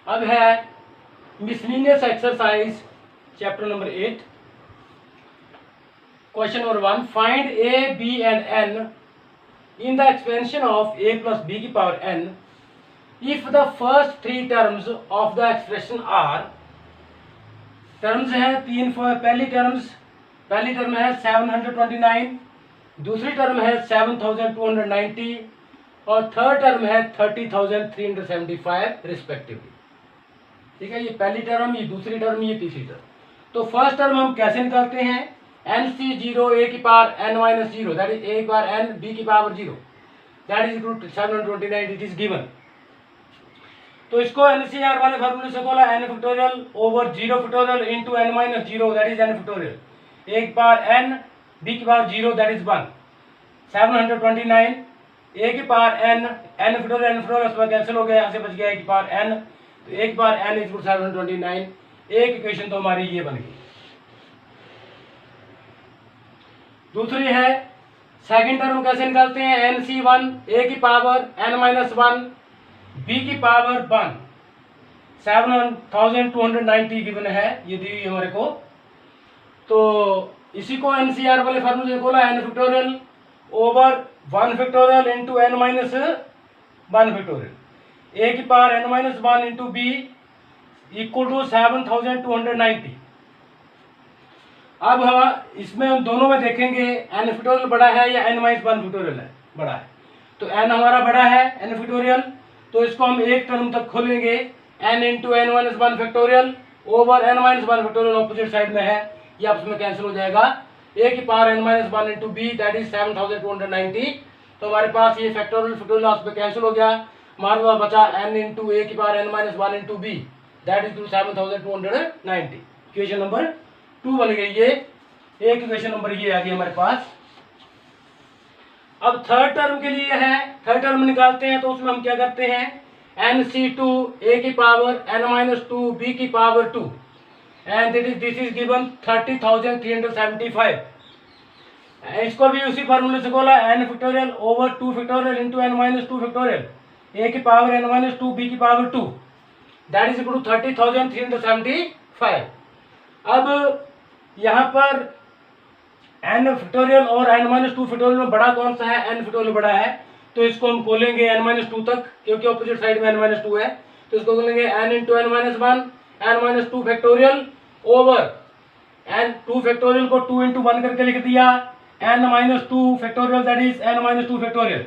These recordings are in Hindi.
अब है miscellaneous exercise chapter number 8, question number 1, find a b and n in the expansion of a plus b की power n if the first three terms of the expression are, terms हैं तीन। पहली टर्म है 729, दूसरी टर्म है 7290 और थर्ड टर्म है 30,375 रिस्पेक्टिवली। ठीक है, ये पहली टर्म, ये दूसरी टर्म, ये तीसरी टर्म। तो फर्स्ट टर्म हम कैसे निकालते हैं? NC0 a की power n minus 0 that is a की पावर n b की power 0 that is equal to 729, it is given. तो इसको NCR वाले फार्मूले से बोला n factorial over 0 factorial into n minus 0 that is n factorial, a की पावर n b की पावर 0 दैट इज 1, 729 a की पावर n फैक्टोरियल उसमें कैंसिल हो गया, यहाँ से बच गया a की पावर n, तो a की पावर n इज 729। एक इक्वेशन तो हमारी ये बन गई। दूसरी है सेकंड टर्म कैसे निकालते हैं? NC1 a की पावर n माइनस 1 b की पावर 1, 7290 गिवन है, ये दी हुई हमारे को। तो इसी को NCR वाले फार्मूले से बोला n factorial over 1 factorial into n minus 1 factorial, a की power n minus 1 into b equal to 7290। अब हम इसमें हम दोनों में देखेंगे n फैक्टोरियल बड़ा है या n माइनस 1 फैक्टोरियल है बड़ा है। तो n हमारा बड़ा है n फैक्टोरियल, तो इसको हम एक टर्म तक खोलेंगे, n into n minus 1 factorial over n minus 1 factorial opposite side में है, ये आपस में कैंसिल हो जाएगा, a की power n minus 1 into b that is 7290। तो हमारे पास ये फैक्टोरियल आपस में कैंसिल हो गया, हमारे पास बचा n इंटू a की power n minus 1 into b that is 7290। Equation number 2 बन गई ये। एक इक्वेशन नंबर ये आ गई हमारे पास। अब थर्ड टर्म के लिए है, थर्ड टर्म निकालते हैं, तो उसमें हम क्या करते हैं? NC2 a की पावर n माइनस 2 b की power 2 and this is given 30,375। इसको भी उसी फार्मूले से बोला n factorial over 2 factorial into n minus 2 factorial, a की पावर n माइनस 2 b की power 2 that is equal to 30,375। अब यहाँ पर n फैक्टोरियल और n माइनस 2 फैक्टोरियल में बड़ा कौन सा है? n फैक्टोरियल बड़ा है, तो इसको हम खोलेंगे n माइनस 2 तक, क्योंकि ऑपोजिट साइड में n माइनस 2 है, तो इसको खोलेंगे n into n minus 1 n minus 2 factorial over n 2 factorial को 2 इंटू 1 करके लिख दिया, n minus 2 factorial that is n minus 2 factorial,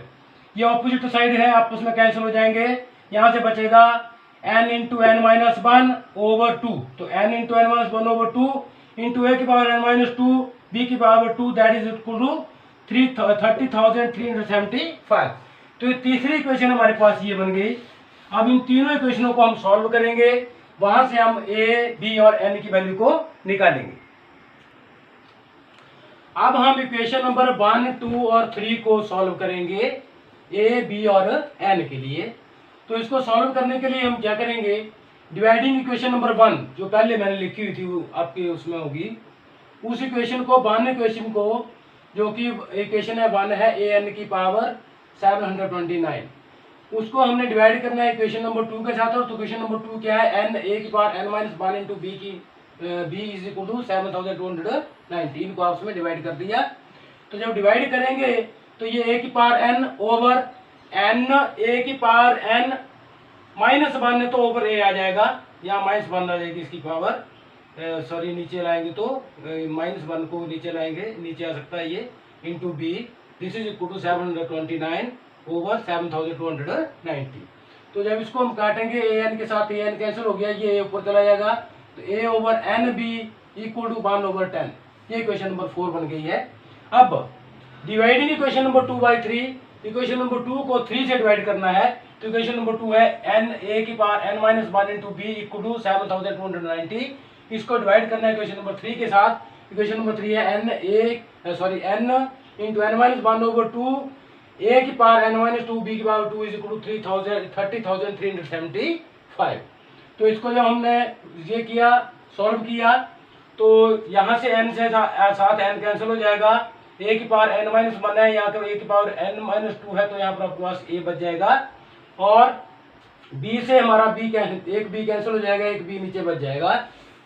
ये ऑपोजिट साइड है, आपस में कैंसिल हो जाएंगे, यहाँ से बचेगा n into n minus 1 over 2, तो n into n minus 1 over 2 into a की पावर n माइनस 2 b की power 2 that is equal to 30,375। तो ये तीसरी इक्वेशन हमारे पास ये बन गई। अब इन तीनों इक्वेशनों को हम सॉल्व करेंगे, वहां से हम a b और n की वैल्यू को निकालेंगे। अब हम इक्वेशन नंबर 1, 2 और 3 को सॉल्व करेंगे a b और n के लिए। तो इसको सॉल्व करने के लिए हम क्या करेंगे? डिवाइडिंग इक्वेशन नंबर 1 जो पहले मैंने लिखी हुई थी वो आपके उसमें होगी, उस इक्वेशन को 1 इक्वेशन को, जो कि इक्वेशन है 1 है an की पावर 729, उसको हमने डिवाइड करना है इक्वेशन नंबर 2 के साथ। और तो इक्वेशन नंबर 2 क्या है? n a की power n minus 1 into b की b इज इक्वल टू 7290, इनको आपस में डिवाइड कर दिया। तो जब डिवाइड करेंगे तो ये a की power n over n a की पावर n माइनस 1 है, तो ओवर a आ जाएगा, यहाँ माइनस 1 आ जाएगी इसकी पावर, सॉरी नीचे लाएंगे तो माइनस 1 को नीचे लाएंगे, नीचे आ सकता है ये, into b this is equal to 729 over 7290। तो जब इसको हम काटेंगे ए एन के साथ, ए एन कैंसिल हो गया, ये ऊपर चला जाएगा, तो A over N B equal to 1 over 10, ये इक्वेशन नंबर 4 बन गई है। अब dividing equation number 2 by 3, equation number 2 को 3 से डिवाइड करना है, तो इक्वेशन नंबर 2 है n a की power n minus 1 into b equal to 7290, इसको डिवाइड करना है इक्वेशन नंबर 3 के साथ। इक्वेशन नंबर 3 है n into n minus 1 over 2 a की पावर n माइनस 2 b की पावर 2 इज इक्वल टू 30,375। तो इसको जब हमने ये किया, सॉल्व किया, तो यहाँ से n से साथ n कैंसिल हो जाएगा, a की पावर n माइनस 1 है, यहाँ पर a की पावर n माइनस 2 है, तो यहाँ पर आपके पास a बच जाएगा। और बी से हमारा एक बी कैंसिल हो जाएगा, एक बी नीचे बच जाएगा,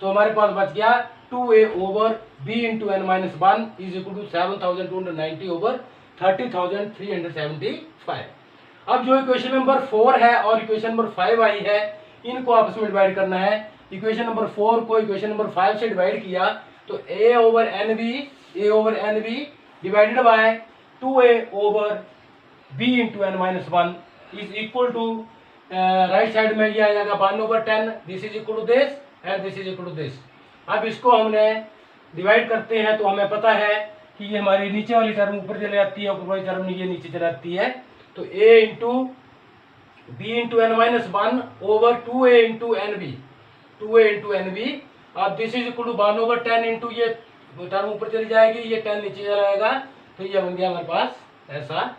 तो हमारे पास बच गया 2a over b into N minus 1 is equal to 7290 over 30,375। अब जो इक्वेशन नंबर 4 है और इक्वेशन नंबर 5 आई है, इनको आपस में डिवाइड करना है। इक्वेशन नंबर 4 को इक्वेशन नंबर 5 से डिवाइड किया तो a over N b divided by 2a over b into N minus 1 is equal to, right side में ये आ जाएगा 1 over 10, this is equal to this and this is equal to this. अब इसको हमने डिवाइड करते हैं तो हमें पता है कि ये हमारी नीचे वाली टर्म ऊपर चली जाती है, ऊपर वाली टर्म ये नीचे चली जाती है, तो a into B into N minus 1 over 2a into N B. अब this is equal to 1 over 10 into ये टर्म ऊपर चली जाएगी, ये 10 नीचे चला जाएगा, तो ये बन गया हमारे पास ऐसा।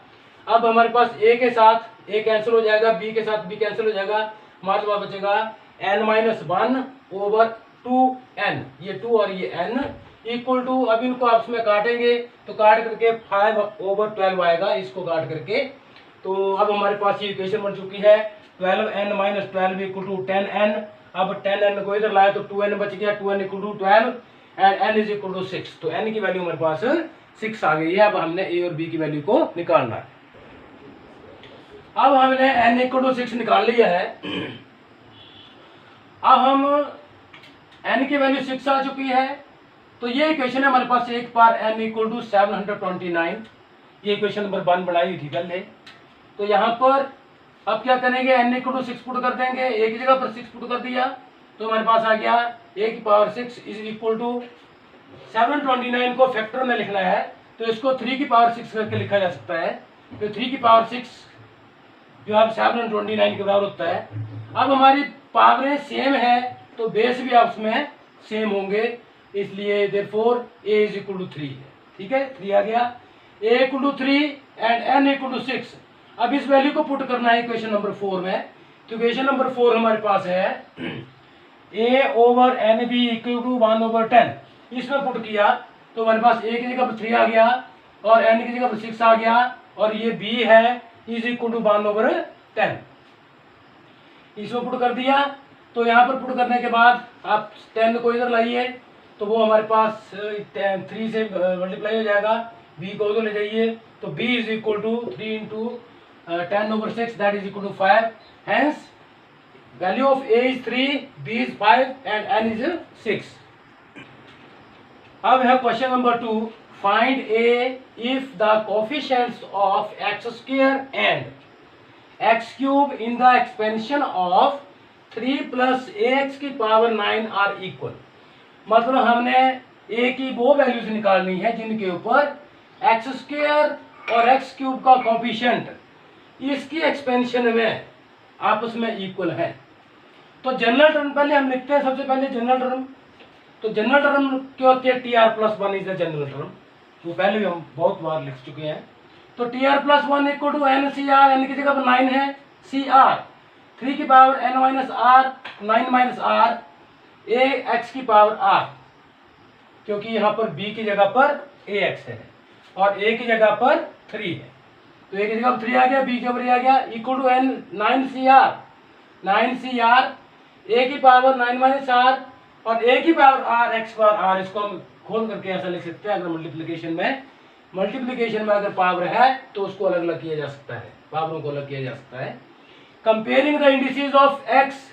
अब हमारे पास a के साथ a कैंसिल हो जाएगा, b के साथ b कैंसिल हो जाएगा, हमारे पास बचेगा n माइनस 1 ओवर 2n, ये 2 और ये n इक्वल टू, अब इनको आपस में काटेंगे तो काट करके 5 ओवर 12 आएगा, इसको काट करके। तो अब हमारे पास ये इक्वेशन बन चुकी है 12n minus 12 equal to 10n। अब 10n को इधर लाए तो 2n बच गया, 2n equal to 12 and n is equal to 6, तो n की वैल्यू हमारे पास 6 आ गई है। अब हमने a और b की वैल्यू को निकालना है। अब हमने n इक्वल टू 6 निकाल लिया है। अब हम n की वैल्यू 6 आ चुकी है, तो ये इक्वेशन है हमारे पास एक बार n इक्वल टू 729, ये इक्वेशन नंबर 1 बनाई हुई थी पहले। तो यहाँ पर अब क्या करेंगे, n इक्वल टू 6 पुट कर देंगे, एक ही जगह पर 6 पुट कर दिया तो हमारे पास आ गया a की पावर 6 इज इक्वल टू 729 को फैक्टर में लिखना है तो इसको 3 की पावर 6 करके लिखा जा सकता है, तो 3 की पावर 6 जो अब 729 के बराबर होता है। अब हमारी पावरें सेम है तो बेस भी आपस में सेम होंगे, इसलिए therefore a is equal to 3 है। ठीक है, 3 आ गया, a equal to 3 and n equal to 6। अब इस वैल्यू को पुट करना है इक्वेशन नंबर 4 में, तो इक्वेशन नंबर 4 हमारे पास है a over N B equal to 1 over 10, इसमें पुट किया तो हमारे पास a की जगह पर 3 आ गया और n की जगह पर 6 आ गया और ये b है इज इक्वल टू 1 ओवर 10, इसमें पुट कर दिया। तो यहाँ पर पुट करने के बाद आप 10 को इधर लाइए तो वो हमारे पास 3 से मल्टीप्लाई हो जाएगा, b को उधर ले जाइए तो b is equal to 3 into 10 over 6 that is equal to 5, hence value of a is 3, b is 5 and n is 6। अब है question number 2, find a if the coefficients of x square and x cube in the expansion of 3 plus ax की पावर 9 आर इक्वल। मतलब हमने a की वो वैल्यूज निकालनी है जिनके ऊपर एक्स स्क्वायर और एक्स क्यूब का कोफिशिएंट इसकी एक्सपेंशन में आपस में इक्वल है। तो जनरल टर्म पहले हम लिखते हैं, सबसे पहले जनरल टर्म। तो जनरल टर्म क्या होती है, T r plus 1 is the general term, वो पहले भी हम बहुत बार लिख चुके हैं। तो t r plus 1 equal to n c r, n की जगह पर 9 है, सी आर 3 की power n minus r 9 minus r a x की पावर आर, क्योंकि यहाँ पर बी की जगह पर ए एक्स है और ए की जगह पर 3 है, तो ए की जगह पर 3 आ गया, बी के ऊपर आ गया equal to N 9 C R A की पावर 9 माइनस आर और ए की power R X power R. इसको हम खोल करके ऐसा लिख सकते हैं, अगर मल्टीप्लिकेशन में अगर पावर है तो उसको अलग अलग किया जा सकता है, पावरों को अलग किया जा सकता है। Comparing the indices of x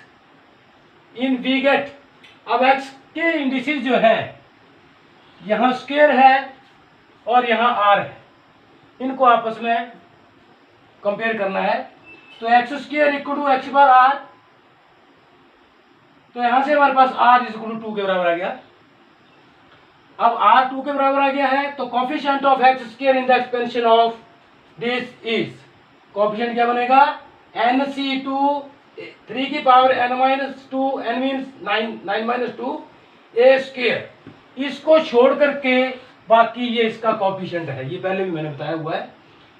in we get, अब एक्स के इंडिसेस जो है यहाँ स्क्वायर है और यहाँ आर है, इनको आपस में कंपेयर करना है। तो x square equal to x bar r, तो यहां से हमारे पास आर इज इक्वल टू 2 के बराबर आ गया। अब आर 2 के बराबर आ गया है तो coefficient of x square in the expansion of this is, coefficient क्या बनेगा, एन सी 2 3 की power n minus 2, n means 9 minus 2 a square. इसको छोड़ करके बाकी ये इसका कोफिशिएंट है, ये पहले भी मैंने बताया हुआ है।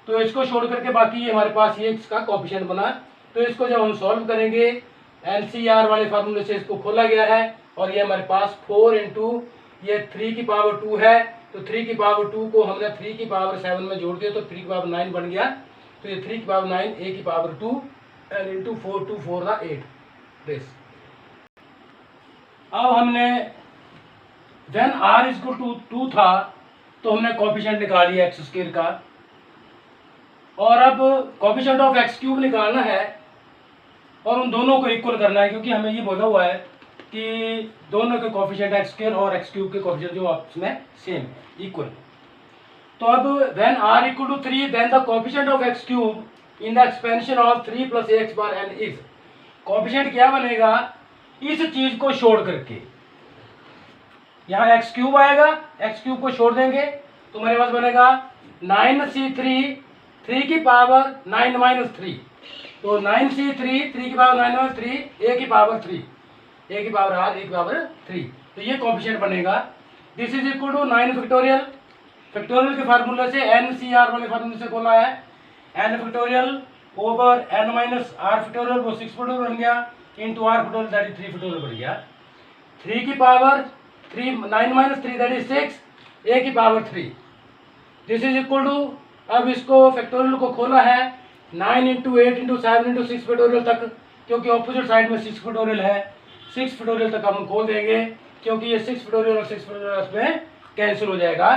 तो इसको छोड़ करके बाकी ये हमारे पास ये इसका कोफिशिएंट बना, तो इसको जब हम सॉल्व करेंगे एनसीआर वाले फार्मूले से इसको खोला गया है और ये हमारे पास 4 इंटू ये 3 की पावर 2 है, तो 3 की पावर 2 को हमने 3 की पावर 7 में जोड़ दिया तो 3 की पावर 9 बन गया। तो ये 3 की पावर 9 ए की power 2 n into 4 2 4 the 8 this. अब हमने when r is equal to 2 था तो हमने कोफिशिएंट निकाल लिया एक्स स्क्वायर का, और अब कोफिशिएंट ऑफ एक्स क्यूब निकालना है और उन दोनों को इक्वल करना है, क्योंकि हमें ये बोला हुआ है कि दोनों के कोफिशिएंट एक्स स्क्वायर और एक्स क्यूब के कोफिशिएंट जो आपस में सेम है, इक्वल। तो अब when r equal to 3 then the coefficient of x cube in the expansion of 3 plus x bar n is. Coefficient क्या बनेगा, इस चीज को छोड़ करके यहाँ एक्स क्यूब आएगा, एक्स क्यूब को छोड़ देंगे तो मेरे पास बनेगा 9c3 3 की पावर 9 माइनस 3, तो 9c3 3 की पावर 9 माइनस 3 a की पावर 3, a की पावर r, a की पावर 3, तो ये कोफिशिएंट बनेगा। This is equal to 9 factorial, factorial के फार्मूले से NCR वाले फार्मूले से बोला है, n factorial over n minus r factorial, वो 6 फैक्टोरियल बन गया, into r factorial that is 3 factorial बन गया। 3 की power 3 9 minus 3 that is 6, a की power 3। This is equal to, अब इसको फैक्टोरियल को खोला है 9 इंटू 8 इंटू 7 इंटू 6 फैक्टोरियल तक, क्योंकि ऑपोजिट साइड में 6 फैक्टोरियल है, 6 फैक्टोरियल तक हम खोल देंगे, क्योंकि ये 6 फैक्टोरियल और 6 फैक्टोरियल इसमें कैंसिल हो जाएगा।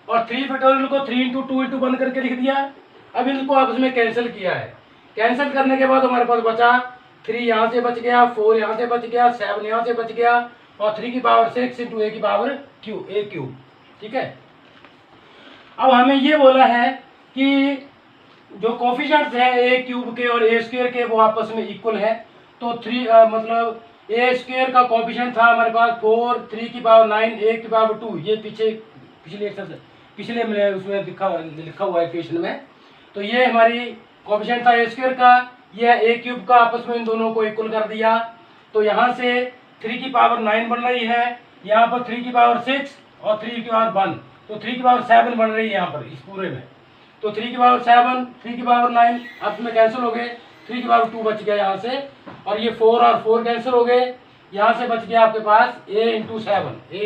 और 3 फैक्टोरियल को 3 इंटू 2 इंटू 1 करके लिख दिया। अब इनको आपस में कैंसिल किया है, कैंसिल करने के बाद हमारे पास बचा 3 यहाँ से बच गया, 4 यहाँ से बच गया, 7 यहाँ से बच गया, और 3 की पावर 6 इंटू a की पावर a क्यूब। ठीक है, अब हमें ये बोला है कि जो कोफिशिएंट्स है ए क्यूब के और ए स्क्वायर के वो आपस में इक्वल है। तो 3 मतलब ए स्क्वायर का कोफिशिएंट था हमारे पास 4, 3 की पावर 9, a की पावर 2, ये पिछले में उसमें लिखा हुआ है इक्वेशन में। तो ये हमारी कोफिशिएंट था ए स्क्वायर का, यह ए क्यूब का, आपस में इन दोनों को इक्वल कर दिया। तो यहाँ से 3 की पावर 9 बन रही है, यहाँ पर 3 की पावर 6 और 3 की पावर 1, तो 3 की पावर 7 बन रही है यहाँ पर इस पूरे में। तो 3 की पावर 7, 3 की पावर 9 आपस में कैंसिल हो गए, 3 की पावर 2 बच गया यहाँ से, और ये 4 और 4 कैंसिल हो गए, यहाँ से बच गया आपके पास a इंटू 7, a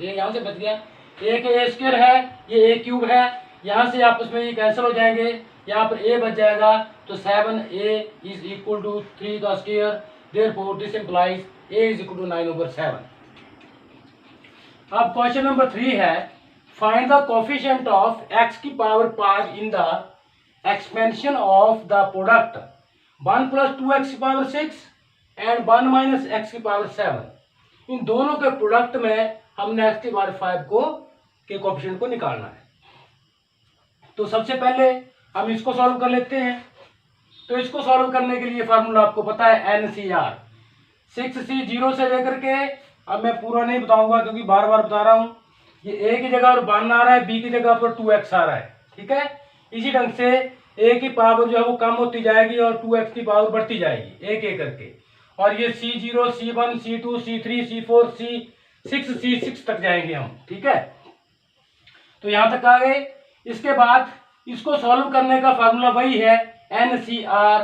यहाँ से बच गया, a के a स्क्वायर है, ये a क्यूब है, यहाँ से आपस में ये कैंसिल हो जाएंगे, यहाँ पर a बच जाएगा, तो 7a इज इक्वल टू 3 का square, therefore this implies a is equal to 9/7। अब क्वेश्चन नंबर 3 है, find the coefficient of x की power 5 in the expansion of the product 1 plus 2x की पावर 6 एंड 1 माइनस x की पावर 7। इन दोनों के प्रोडक्ट में हमने x की पावर 5 को के कोफिशिएंट को निकालना है। तो सबसे पहले हम इसको सॉल्व कर लेते हैं। तो इसको सॉल्व करने के लिए फार्मूला आपको पता है NCR, 6c 0 से लेकर के, अब मैं पूरा नहीं बताऊंगा क्योंकि बार बार बता रहा हूं, ये a की जगह पर 1 आ रहा है, b की जगह पर 2x आ रहा है। ठीक है, इसी ढंग से a की पावर जो है वो कम होती जाएगी और 2x की पावर बढ़ती जाएगी एक एक करके, और ये C0 C1 C2 C3 C4 C6 C6 तक जाएंगे हम। ठीक है, तो यहां तक आ गए। इसके बाद इसको सॉल्व करने का फार्मूला वही है NCR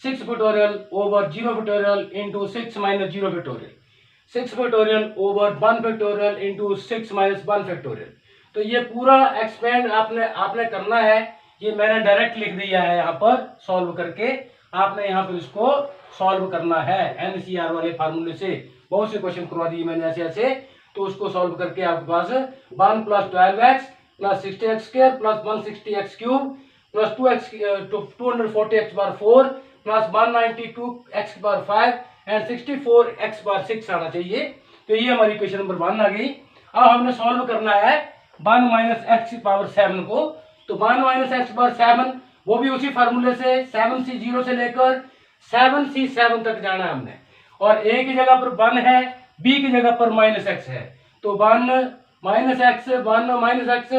6 factorial over 0 factorial into 6 minus 0 factorial, 6 factorial over 1 factorial into 6 minus 1 factorial. तो ये पूरा एक्सपेंड आपने करना है, ये मैंने डायरेक्ट लिख दिया है यहाँ पर सॉल्व करके, आपने यहाँ पर इसको सॉल्व करना है NCR वाले फार्मूले से। बहुत से क्वेश्चन करवा दिए मैंने ऐसे ऐसे, तो उसको सॉल्व करके आपके पास 1 plus 12x plus 60x square plus 160x cube plus 240x bar 4 plus 192x bar 5 and 64x बार 6 आना चाहिए। तो ये हमारी क्वेश्चन नंबर 1 आ गई। अब हमने सॉल्व करना है 1 माइनस एक्स की पावर 7 को। तो 1 माइनस एक्स पावर 7 वो भी उसी फार्मूले से 7c 0 से लेकर 7c7 तक जाना है हमने, और a की जगह पर 1 है, b की जगह पर माइनस एक्स है। तो 1 माइनस एक्स 1 माइनस एक्स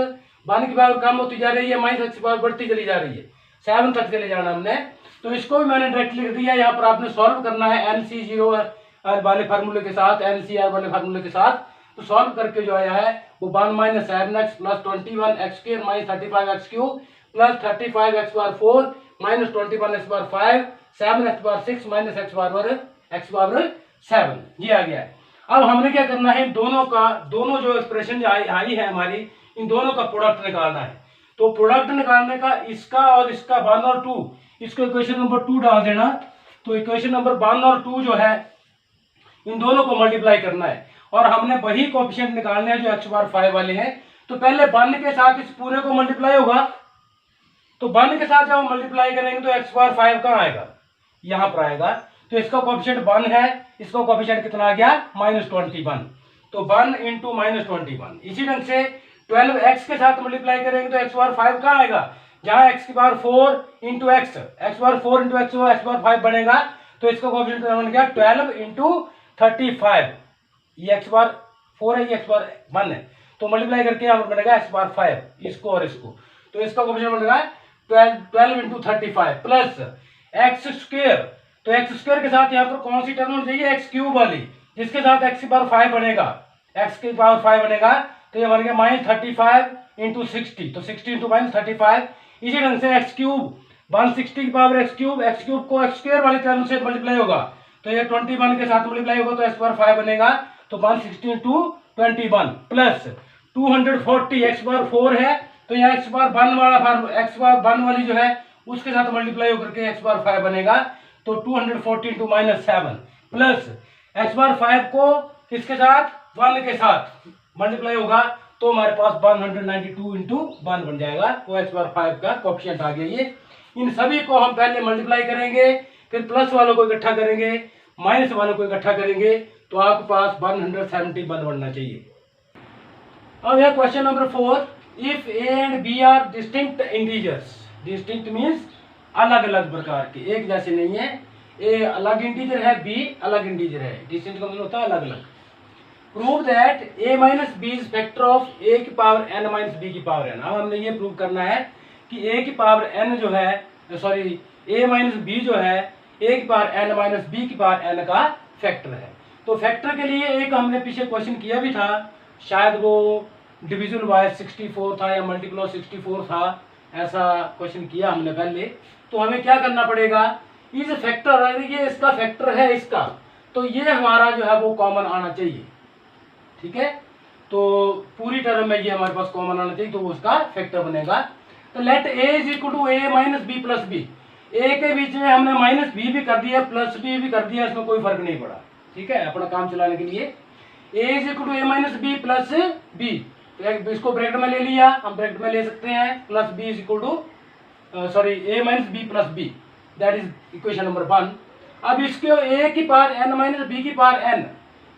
1 की पावर कम होती जा रही है, माइनस एक्स की पावर बढ़ती चली जा रही है, 7 तक चले जाना हमने। तो इसको भी मैंने डायरेक्ट लिख दिया, यहाँ पर आपने सॉल्व करना है NC0 वाले फार्मूले के साथ, NCR वाले फार्मूले के साथ। तो सॉल्व करके जो आया है वो 1 minus 7x plus 21x square minus 35x cube plus 35x बार 4 माइनस 21x बार 5 7x बार 6 माइनस x बार 7, ये आ गया है। अब हमने क्या करना है, दोनों जो एक्सप्रेशन आई है हमारी, इन दोनों का प्रोडक्ट निकालना है। तो प्रोडक्ट निकालने का इसका और इसका 1 और 2 इसको इक्वेशन नंबर 2 डाल देना। तो इक्वेशन नंबर 1 और 2 जो है इन दोनों को मल्टीप्लाई करना है और हमने वही कोएफिशिएंट निकालने हैं जो x बार 5 वाले हैं। तो पहले 1 के साथ इस पूरे को मल्टीप्लाई होगा, तो 1 के साथ जब हम मल्टीप्लाई करेंगे तो x बार 5 कहाँ आएगा, यहाँ पर आएगा। तो इसका कोएफिशिएंट 1 है, इसका कोएफिशिएंट कितना आ गया -21। तो 1 इंटू -21। इसी ढंग से 12x के साथ मल्टीप्लाई करेंगे तो x बार 5 कहाँ आएगा, जहाँ x की बार 4 इंटू एक्स, x बार 4 इंटू एक्स x बार 5 बनेगा। तो इसका कोएफिशिएंट बन गया 12 इंटू 35। ये x बार 4 है, ये x बार 1 है, तो मल्टीप्लाई करके यहाँ पर बनेगा x बार 5 इसको और इसको। तो इसका कोएफिशिएंट बनेगा 12 इंटू 35 प्लस एक्स स्क्वायर। तो एक्स स्क्वायर के साथ यहाँ पर कौन सी टर्म होनी चाहिए, एक्स क्यूब वाली, जिसके साथ एक्स की पावर 5 बनेगा, एक्स की पावर 5 बनेगा। तो ये बन गया -35 इंटू 60, तो 60 इंटू -35। इसी ढंग से एक्स क्यूब 160 की पावर एक्स क्यूब को एक्स स्क्वायर वाली टर्म से मल्टीप्लाई होगा, तो ये 21 के साथ मल्टीप्लाई होगा तो एक्स बार 5 बनेगा। तो 160 इंटू 21 प्लस 240, एक्स बार 4 है तो यहाँ एक्स बार 1 वाला, एक्स बार 1 वाली जो है उसके साथ मल्टीप्लाई होकर के एक्स बार 5 बनेगा। तो 240 इंटू -7 प्लस एक्स बार 5 को किसके साथ, 1 के साथ मल्टीप्लाई होगा तो हमारे पास 192 इंटू 1 बन जाएगा। वो एक्स बार 5 का कोएफिशिएंट आ गया ये। इन सभी को हम पहले मल्टीप्लाई करेंगे, फिर प्लस वालों को इकट्ठा करेंगे, माइनस वालों को इकट्ठा करेंगे, तो आपके पास 171 बनना चाहिए। अब है question number 4, if a and b are distinct integers. Distinct means अलग अलग प्रकार के, एक जैसे नहीं है। ए अलग इंटीजर है, बी अलग इंटीजर है। डिस्टिंक्ट का मतलब होता है अलग अलग। Prove that a minus B is factor of a की पावर n माइनस बी की पावर n। अब हमने ये प्रूव करना है कि a की पावर n जो है, सॉरी a माइनस बी जो है a की पावर n माइनस बी की पावर n का फैक्टर है। तो फैक्टर के लिए एक हमने पीछे क्वेश्चन किया भी था, शायद वो डिविजन बाय 64 था या मल्टीपल ऑफ 64 था, ऐसा क्वेश्चन किया हमने पहले। तो हमें क्या करना पड़ेगा, इस फैक्टर, ये इसका फैक्टर है इसका, तो ये हमारा जो है वो कॉमन आना चाहिए, ठीक है। तो पूरी टर्म में ये हमारे पास कॉमन आना चाहिए, तो उसका फैक्टर बनेगा। तो let a is equal to a minus B plus B. A के बीच में हमने माइनस बी भी कर दिया, प्लस बी भी कर दिया, इसमें कोई फर्क नहीं पड़ा, ठीक है, अपना काम चलाने के लिए। a is equal to a minus B plus b, तो इसको ब्रैकेट में ले लिया, हम ब्रैकेट में ले सकते हैं, plus B is equal to sorry a minus B plus B, that is equation number 1। अब इसके a की पावर n माइनस बी की पावर n,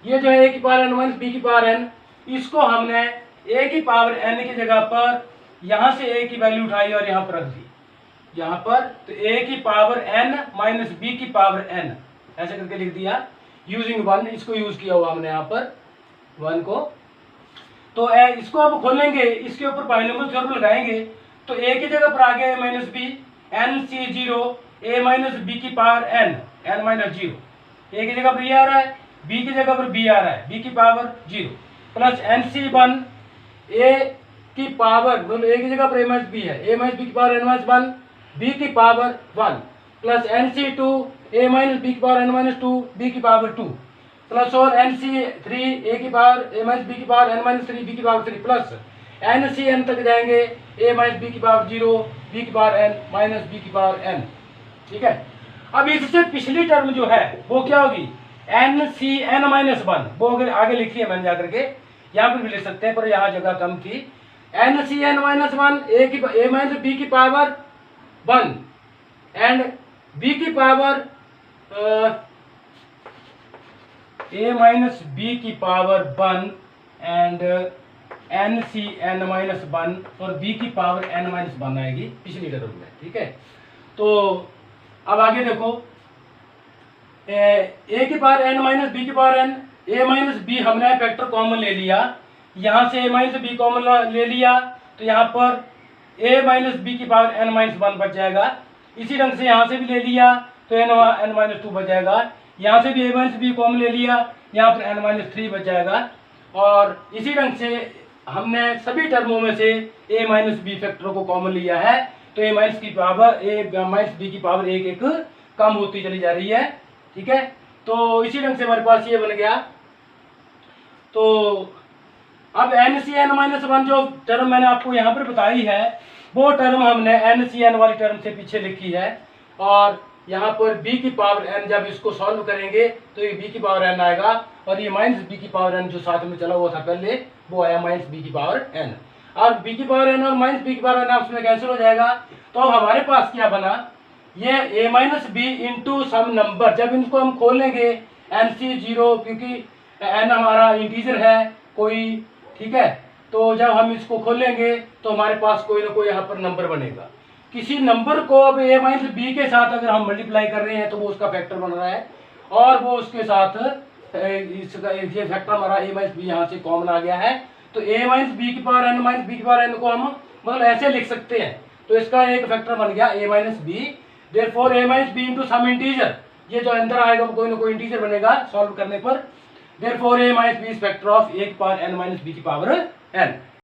ये जो है a की पावर n माइनस बी की पावर n, इसको हमने a की पावर n की जगह पर यहाँ से a की वैल्यू उठाई और यहाँ पर रख दी, यहाँ पर। तो a की पावर n माइनस बी की पावर n ऐसे करके लिख दिया यूजिंग 1, इसको यूज किया हुआ हमने यहाँ पर 1 को। तो इसको अब खोलेंगे, इसके ऊपर बाइनोमियल थ्योरम लगाएंगे, तो a की जगह पर आ गया a minus B, n C 0, a minus B की पावर n माइनस 0, a की जगह पर ये आ रहा है, b की जगह पर b आ रहा है, b की पावर 0, प्लस n सी 1, a की पावर, मतलब a की जगह पर a माइनस बी है, a माइनस बी की पावर n माइनस 1, b की पावर 1, प्लस n C 2, a minus B की पावर n माइनस 2, b की पावर 2, प्लस और n सी 3, a की पावर a माइनस बी की पावर n माइनस 3, b की power 3, plus n C n तक जाएंगे, a माइनस बी की पावर 0, b की पावर n माइनस b की पावर n, ठीक है। अब इससे पिछली टर्म जो है वो क्या होगी, n सी n माइनस 1, वो आगे लिखी है मैंने जाकर के, यहाँ पर भी लिख सकते हैं पर यहाँ जगह कम थी। n C n minus 1, a minus B की पावर 1 एंड b की पावर a माइनस बी की power 1 and n C n minus 1 और b की पावर n माइनस 1 आएगी पिछली टर्म में, ठीक है। तो अब आगे देखो, a की पावर n माइनस बी की power n, a minus B हमने फैक्टर कॉमन ले लिया, यहाँ से a माइनस बी कॉमन ले लिया, तो यहाँ पर a माइनस बी की पावर n माइनस 1 बच जाएगा। इसी ढंग से यहाँ से भी ले लिया तो n माइनस 2 बच जाएगा, यहाँ से भी a माइनस बी कॉमन ले लिया, यहाँ पर n माइनस 3 बच जाएगा। और इसी ढंग से हमने सभी टर्मों में से a माइनस बी फैक्टर को कॉमन लिया है, तो a माइनस की पावर a माइनस बी की पावर एक एक कम होती चली जा रही है, ठीक है। तो इसी ढंग से हमारे पास ये बन गया। तो अब n सी n माइनस 1 जो टर्म मैंने आपको यहाँ पर बताई है, वो टर्म हमने n सी n वाली टर्म से पीछे लिखी है और यहाँ पर b की पावर n, जब इसको सॉल्व करेंगे तो ये b की पावर n आएगा और ये माइनस b की पावर n जो साथ में चला हुआ था पहले वो आया माइनस b की पावर n। और b की पावर n और माइनस b की पावर n आपस में कैंसिल हो जाएगा। तो अब हमारे पास क्या बना, ये a minus B into some number, जब इनको हम खोलेंगे NC 0 क्योंकि n हमारा इंटीजर है कोई, ठीक है, तो जब हम इसको खोलेंगे तो हमारे पास कोई ना कोई यहाँ पर नंबर बनेगा। किसी नंबर को अब a माइनस बी के साथ अगर हम मल्टीप्लाई कर रहे हैं तो वो उसका फैक्टर बन रहा है और वो उसके साथ इसका ये फैक्टर हमारा a माइनस बी यहाँ से कॉमन आ गया है। तो a माइनस बी की पावर n माइनस बी की पावर n को हम मतलब ऐसे लिख सकते हैं, तो इसका एक फैक्टर बन गया a minus B. Therefore a minus B into some integer, ये जो अंदर आएगा वो कोई ना कोई इंटीजर बनेगा सॉल्व करने पर। Therefore a minus B is factor of a की पावर n माइनस b की पावर n।